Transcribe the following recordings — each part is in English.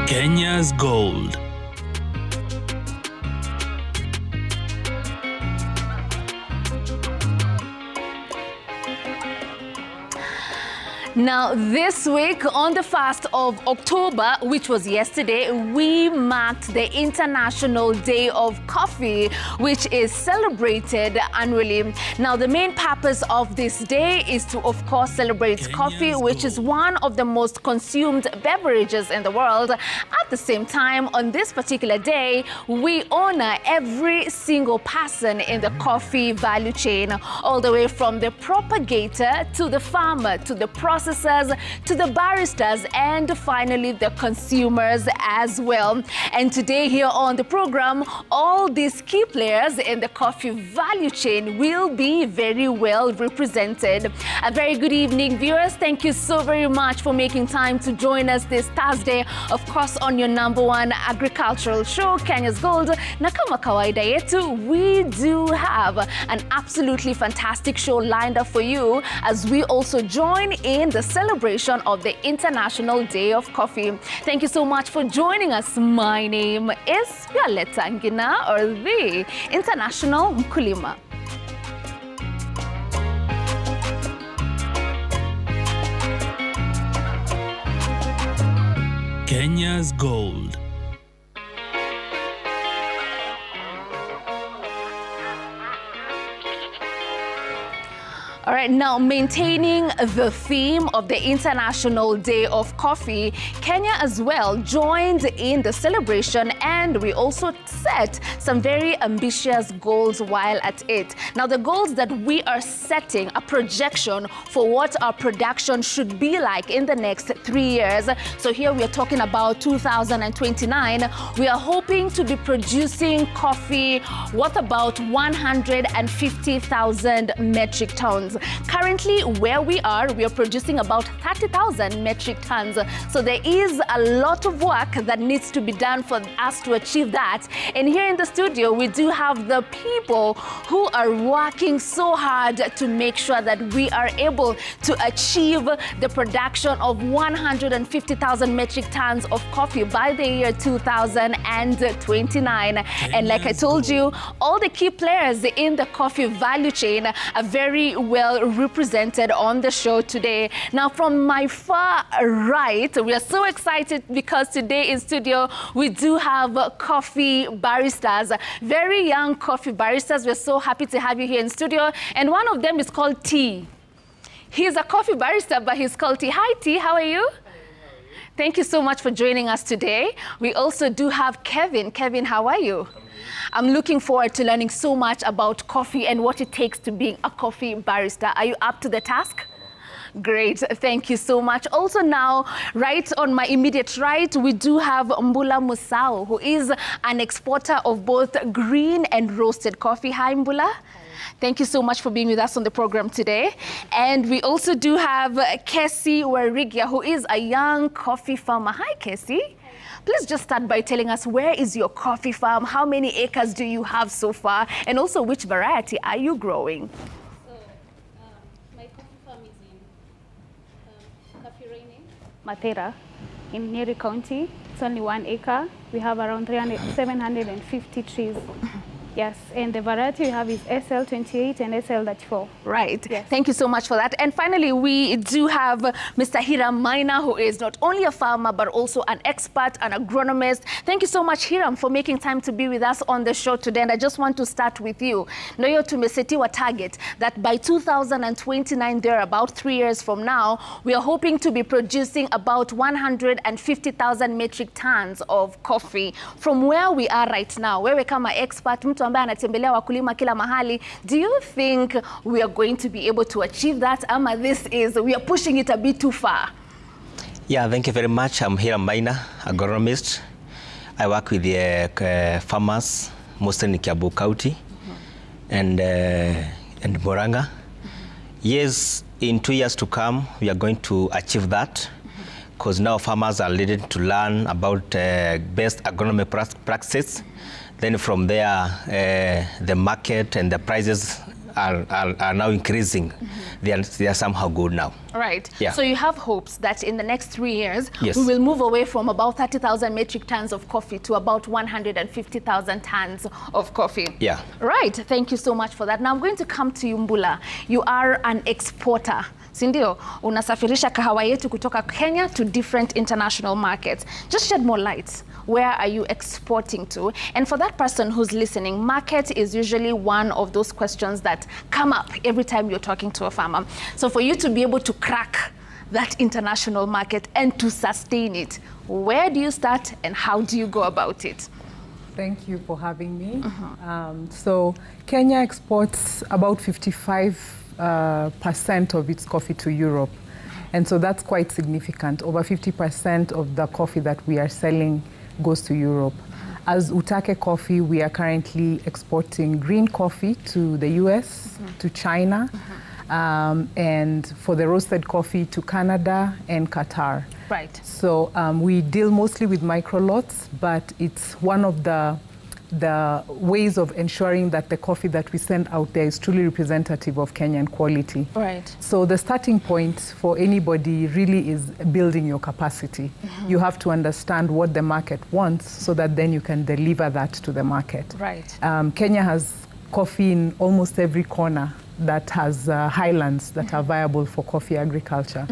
Kenya's Gold. Now, this week on the 1st of October, which was yesterday, we marked the International Day of Coffee, which is celebrated annually. Now, the main purpose of this day is to, of course, celebrate coffee, which is one of the most consumed beverages in the world. At the same time, on this particular day, we honor every single person in the coffee value chain, all the way from the propagator to the farmer to the processors to the baristas and finally the consumers as well. And today here on the program, all these key players in the coffee value chain will be very well represented. A very good evening, viewers. Thank you so very much for making time to join us this Thursday, of course, on your #1 agricultural show, Kenya's Gold. Na kama kawaida yetu, we do have an absolutely fantastic show lined up for you as we also join in the celebration of the International Day of Coffee. Thank you so much for joining us. My name is Violeta Ngina, or the International Mkulima. Kenya's Gold. All right, now maintaining the theme of the International Day of Coffee, Kenya as well joined in the celebration, and we also set some very ambitious goals while at it. Now, the goals that we are setting, a projection for what our production should be like in the next 3 years. So here we are talking about 2029. We are hoping to be producing coffee worth about 150,000 metric tons. Currently, where we are producing about 30,000 metric tons. So there is a lot of work that needs to be done for us to achieve that. And here in the studio, we do have the people who are working so hard to make sure that we are able to achieve the production of 150,000 metric tons of coffee by the year 2029. And like I told you, all the key players in the coffee value chain are very well represented on the show today. Now, from my far right, we are so excited because today in studio we do have coffee baristas, very young coffee baristas. We're so happy to have you here in studio, and one of them is called T. He's a coffee barista, but he's called T. Hi, T. How are you? Thank you so much for joining us today. We also do have Kevin. Kevin, how are you? I'm looking forward to learning so much about coffee and what it takes to being a coffee barista. Are you up to the task? Great, thank you so much. Also now, right on my immediate right, we do have Mbula Musau, who is an exporter of both green and roasted coffee. Hi, Mbula. Thank you so much for being with us on the program today. And we also do have Casey Warigia, who is a young coffee farmer. Hi, Casey. Please just start by telling us, where is your coffee farm? How many acres do you have so far? And also, which variety are you growing? So, my coffee farm is in Kafirene, Matera, in Nyeri County. It's only 1 acre. We have around 750 trees. Yes, and the variety we have is SL28 and SL34. Right. Yes. Thank you so much for that. And finally, we do have Mr. Hiram Maina, who is not only a farmer, but also an expert, an agronomist. Thank you so much, Hiram, for making time to be with us on the show today. And I just want to start with you. Nayo tumesetiwa target that by 2029, there about 3 years from now, we are hoping to be producing about 150,000 metric tons of coffee. From where we are right now, wewe kama expert, mtu ambaye anatembelea wakulima kila mahali, do you think we are going to be able to achieve that, ama we are pushing it a bit too far? Yeah, thank you very much. I'm Hiram Maina, agronomist. I work with the farmers, mostly in Kiambu County and Murang'a. Yes, in 2 years to come, we are going to achieve that, because now farmers are needing to learn about best agronomy practices. Then from there, the market and the prices are now increasing. They are somehow good now. Right. Yeah. So you have hopes that in the next 3 years, Yes. we will move away from about 30,000 metric tons of coffee to about 150,000 tons of coffee. Yeah. Right. Thank you so much for that. Now I'm going to come to you, Mbula. You are an exporter. Sindio, unasafirisha kahawa yetu kutoka Kenya to different international markets. Just shed more light. Where are you exporting to? And for that person who's listening, market is usually one of those questions that come up every time you're talking to a farmer. So for you to be able to crack that international market and to sustain it, where do you start and how do you go about it? Thank you for having me. So Kenya exports about 55% of its coffee to Europe. And so that's quite significant. Over 50% of the coffee that we are selling goes to Europe. As Utake Coffee, we are currently exporting green coffee to the US, to China, and for the roasted coffee to Canada and Qatar. Right. So we deal mostly with micro lots, but it's one of the ways of ensuring that the coffee that we send out there is truly representative of Kenyan quality. Right. So the starting point for anybody really is building your capacity. You have to understand what the market wants so that then you can deliver that to the market. Right. Kenya has coffee in almost every corner that has highlands that are viable for coffee agriculture.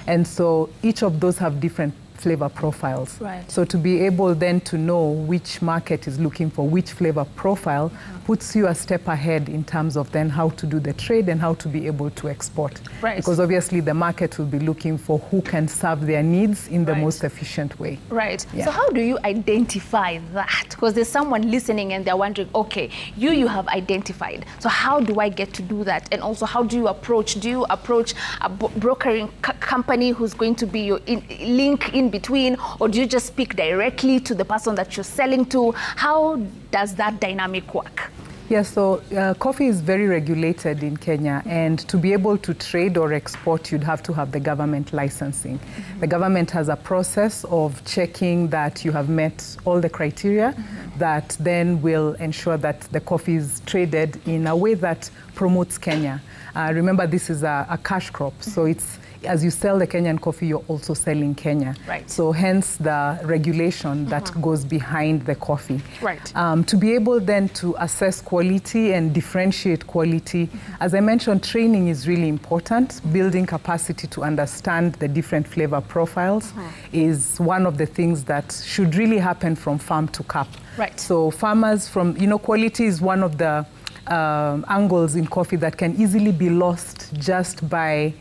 And so each of those have different flavor profiles. Right. So to be able then to know which market is looking for which flavor profile puts you a step ahead in terms of then how to do the trade and how to be able to export. Right. Because obviously the market will be looking for who can serve their needs in the Right. most efficient way. Right. Yeah. So how do you identify that? Because there's someone listening and they're wondering, okay, you have identified. So how do I get to do that? And also how do you approach? Do you approach a brokering company who's going to be your link in between, or do you just speak directly to the person that you're selling to? How does that dynamic work? Yeah, so coffee is very regulated in Kenya, and to be able to trade or export, you'd have to have the government licensing. The government has a process of checking that you have met all the criteria that then will ensure that the coffee is traded in a way that promotes Kenya. Remember, this is a cash crop, so it's as you sell the Kenyan coffee, you're also selling Kenya. Right. So hence the regulation that goes behind the coffee. Right. To be able then to assess quality and differentiate quality, as I mentioned, training is really important. Building capacity to understand the different flavor profiles is one of the things that should really happen from farm to cup. Right. So farmers from, quality is one of the angles in coffee that can easily be lost just by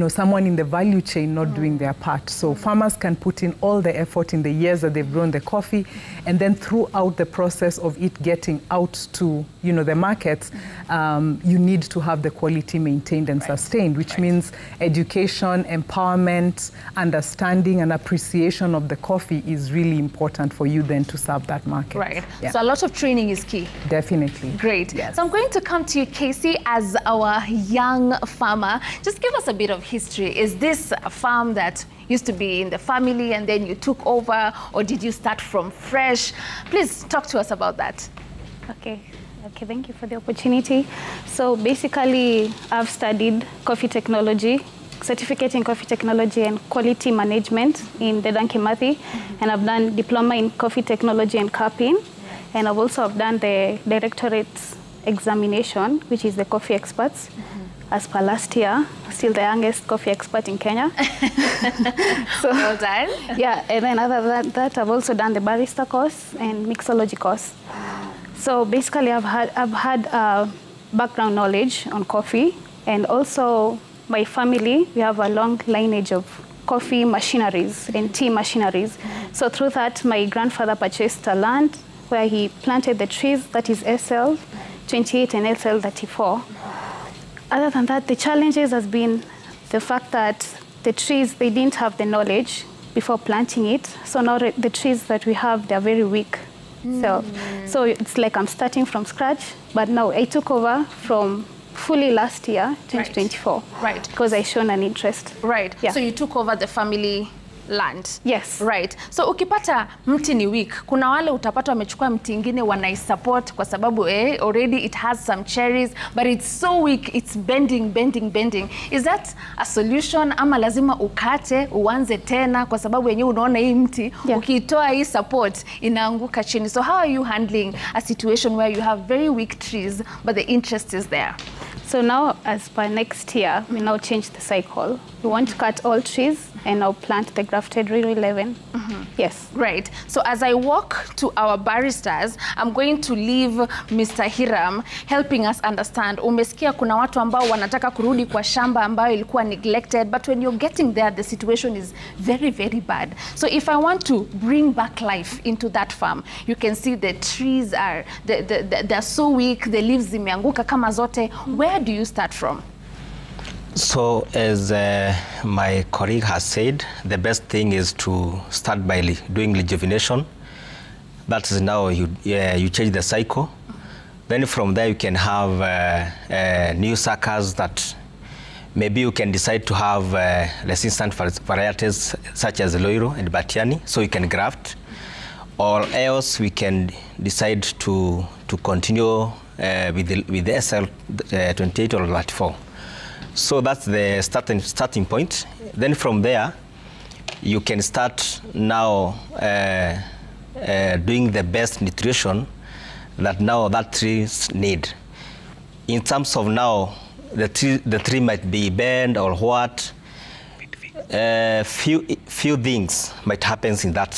someone in the value chain not doing their part. So farmers can put in all the effort in the years that they've grown the coffee, and then throughout the process of it getting out to, the markets, you need to have the quality maintained and sustained, which means education, empowerment, understanding and appreciation of the coffee is really important for you then to serve that market. Right. Yeah. So a lot of training is key. Definitely. Great. Yes. So I'm going to come to you, Casey, as our young farmer. Just give us a bit of history. Is this a farm that used to be in the family and then you took over, or did you start from fresh? Please talk to us about that. Okay, thank you for the opportunity. So basically, I've studied coffee technology, certificate in coffee technology and quality management in Dedan Kimathi, and I've done diploma in coffee technology and cupping, and I've also done the directorate examination, which is the coffee experts. As per last year, still the youngest coffee expert in Kenya. So, well done. Yeah, and then other than that, I've also done the barista course and mixology course. So basically, I've had background knowledge on coffee, and also my family, we have a long lineage of coffee machineries and tea machineries. So through that, my grandfather purchased a land where he planted the trees, that is SL 28 and SL 34. Other than that, the challenges has been the fact that the trees, they didn't have the knowledge before planting it. So now the trees that we have, they're very weak. So it's like I'm starting from scratch, but now I took over from fully last year, 2024. Right. Because I shown an interest. Right. Yeah. So you took over the family land. Yes. Right. So ukipata mti ni weak, kuna wale utapata wamechukua mti ingine wanaisupport kwa sababu already it has some cherries but it's so weak, it's bending. Is that a solution ama lazima ukate uanze tena kwa sababu yenyewe unaona hii mti ukitoa hii support inaanguka chini. So how are you handling a situation where you have very weak trees but the interest is there? So now, as per next year, we now change the cycle. We want to cut all trees and now plant the grafted Rio 11. Yes. Right. So as I walk to our baristas, I'm going to leave Mr. Hiram helping us understand. Umesikia kuna watu ambao wanataka kurudi kwa shamba ambayo ilikuwa neglected, but when you're getting there, the situation is very, very bad. So if I want to bring back life into that farm, you can see the trees are, they're so weak, the leaves zimeanguka kama zote. Where do you start from? So as my colleague has said, the best thing is to start by doing rejuvenation. That is now you change the cycle. Then from there you can have new suckers that maybe you can decide to have resistant varieties such as Loiro and Batiani, so you can graft. Or else we can decide to continue with the SL 28 or 34. So that's the starting point. Then from there, you can start now doing the best nutrition that now that trees need. In terms of now, the tree might be bent or what. Few things might happen in that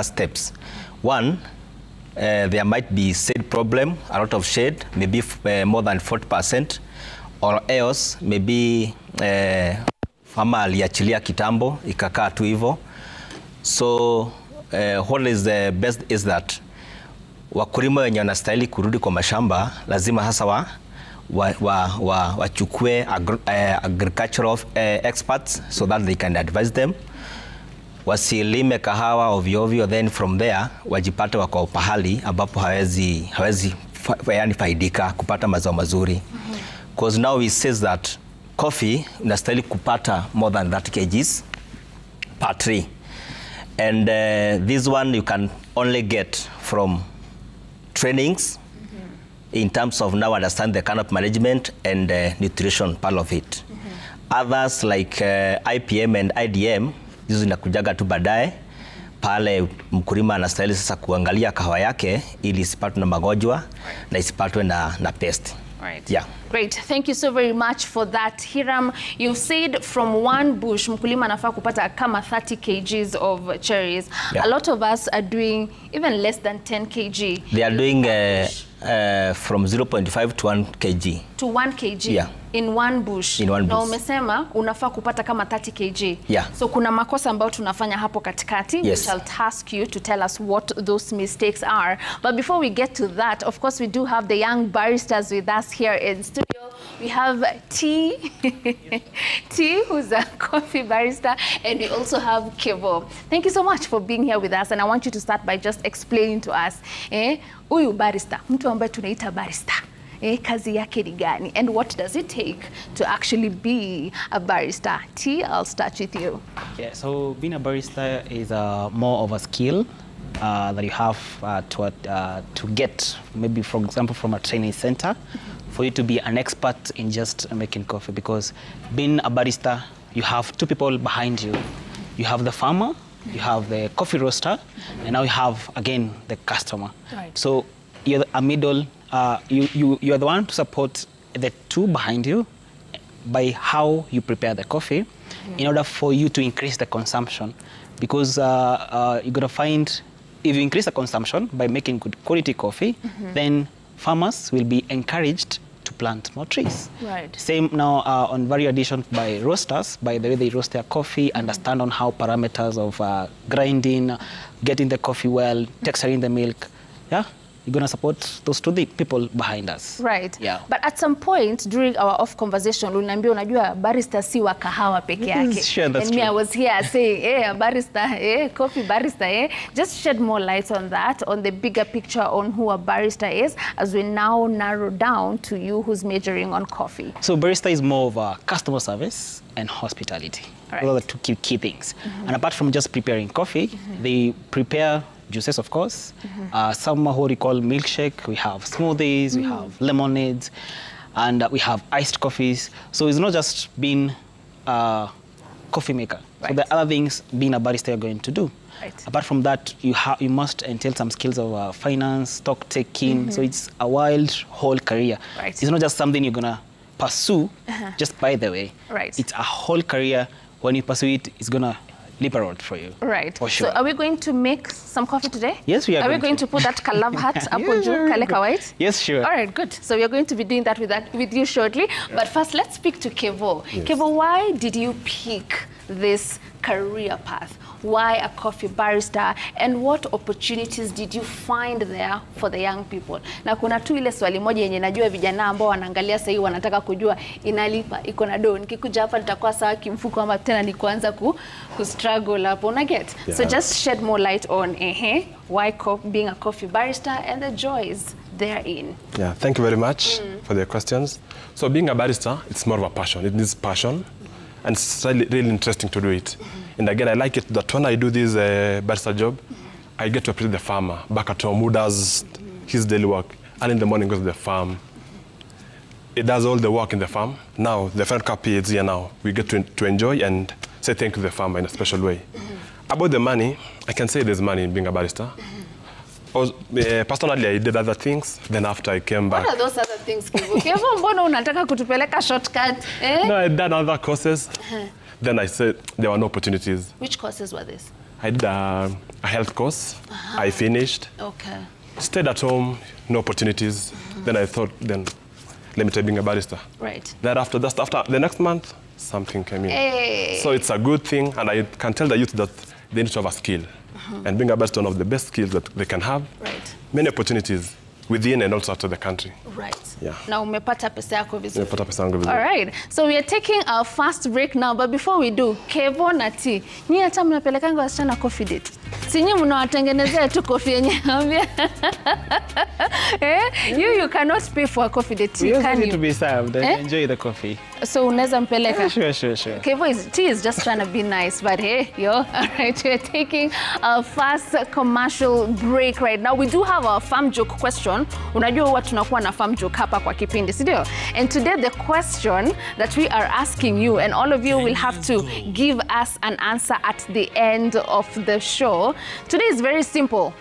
steps. One, there might be shade problem, a lot of shade, maybe more than 40%. Or else maybe farmer aliachilia kitambo ikakaa tu hivyo. So what is the best is that wakulima wenye wanastahili kurudi kwa mashamba lazima hasa wachukue agricultural experts so that they can advise them. Wasilime kahawa ovyo ovyo, then from there wajipate wako pahali ambapo hawezi yani faidika kupata mazao mazuri. Because now it says that coffee unastahili kupata more than 30 kgs per tree. And this one you can only get from trainings in terms of now understand the kind of management and nutrition part of it. Others like IPM and IDM, hizo zinakujaga tu baadaye. Pale mkulima anastahili sasa kuangalia kahawa yake ili isipatwe na magonjwa na isipatwe na pest. Right. Yeah. Great. Thank you so very much for that, Hiram. You've said from one bush, mkulima anafaa kupata kama 30 kgs of cherries. Yeah. A lot of us are doing even less than 10 kg. They are doing from 0.5 to 1 kg. To 1 kg? Yeah. In one bush. In one bush. Na umesema unafaa kupata kama 30 kg. Yeah. So kuna makosa ambayo tunafanya hapo katikati. Yes. We shall task you to tell us what those mistakes are. But before we get to that, of course, we do have the young baristas with us here in studio. We have T, T, who's a coffee barista, and we also have Kevo. Thank you so much for being here with us, and I want you to start by just explaining to us, huyu barista, mtu ambaye tunaita barista, kazi yake ni gani, and what does it take to actually be a barista? T, I'll start with you. Yeah, so being a barista is more of a skill that you have to get, maybe for example from a training center, for you to be an expert in just making coffee. Because being a barista, you have two people behind you. You have the farmer, you have the coffee roaster, and now you have again the customer. Right. So you're a middle. You are the one to support the two behind you by how you prepare the coffee, in order for you to increase the consumption. Because you're gonna find, if you increase the consumption by making good quality coffee, then farmers will be encouraged to plant more trees. Right. Same now on value addition by roasters, by the way they roast their coffee, understand on how parameters of grinding, getting the coffee well, texturing the milk. Yeah, you're going to support those two people behind us. Right. Yeah. But at some point during our off conversation, uliniambia unajua barista si wa kahawa peke yake. Sure, that's and me, true. I was here saying, a barista, coffee barista, Just shed more light on that, on the bigger picture on who a barista is, as we now narrow down to you who's majoring on coffee. So barista is more of a customer service and hospitality. Right. Those are the two key things. And apart from just preparing coffee, they prepare juices, of course. Some what we call milkshake. We have smoothies, we have lemonades, and we have iced coffees. So it's not just being a coffee maker. Right. So the other things being a barista you're going to do. Right. Apart from that, you must entail some skills of finance, stock taking. So it's a wild whole career. Right. It's not just something you're gonna pursue just by the way. Right. It's a whole career. When you pursue it, it's gonna leap a road for you. Right. For sure. So are we going to make some coffee today? Yes, we are. Are we going to put that kalav hat up on you, kaleka white? Yes, sure. All right, good. So we are going to be doing that with you shortly. Yeah. But first, let's speak to Kevo. Yes. Kevo, why did you pick this career path? Why a coffee barista? And what opportunities did you find there for the young people? Na kuna tu ile swali moja yenye najua vijana ambao wanaangalia sasa hivi wanataka kujua inalipa, iko na do. Nikikuja hapa nitakuwa sawa kimfuko ama tena ni kuanza ku struggle hapo, una get? Yeah. So just shed more light on why being a coffee barista and the joys therein. Yeah, thank you very much for the questions. So being a barista, it's more of a passion. It needs passion, and it's really interesting to do it. And again, I like it that when I do this barista job, I get to appreciate the farmer back at home who does his daily work. And in the morning goes to the farm. It does all the work in the farm. Now, the Fred Cup is here now. We get to enjoy and say thank you to the farmer in a special way. About the money, I can say there's money in being a barista. Personally, I did other things. Then after I came back. What are those other things, Kevo? Kevo, mbona unataka kutupeleka shortcut? No, I did other courses. Then I said there were no opportunities. Which courses were this? I did a health course. I finished. Okay. Stayed at home, no opportunities. Then I thought, then let me try being a barista. Right. Then after the next month, something came in. Hey. So it's a good thing, and I can tell the youth that they need to have a skill. And being a barista is one of the best skills that they can have. Right. Many opportunities within and also outside the country. Right. Yeah. Now umepata pesa yako vizuri. Nimepata pesa yangu vizuri. All right. So we are taking our first break now, but before we do, Kevo na T, nyinyi hata mnapelekanga wasichana coffee date. Si nyinyi mnawatengenezea tu coffee yenyewe. You cannot pay for a coffee date, We also can need you? to be served and enjoy the coffee. So unaweza mpeleka. Sure. Kevo T is just trying to be nice, but hey, all right, we're taking a fast commercial break right now. We do have our farm joke question. Unajua huwa tunakuwa na farm joke hapa kwa kipindi, si ndio? And today the question that we are asking you, and all of you will have to give us an answer at the end of the show. Today is very simple.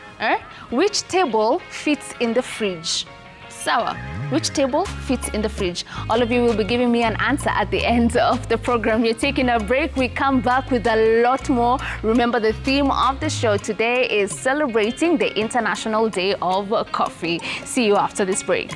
Which table fits in the fridge? Sawa. Which table fits in the fridge? All of you will be giving me an answer at the end of the program. We're taking a break. We come back with a lot more. Remember, the theme of the show today is celebrating the International Day of Coffee. See you after this break.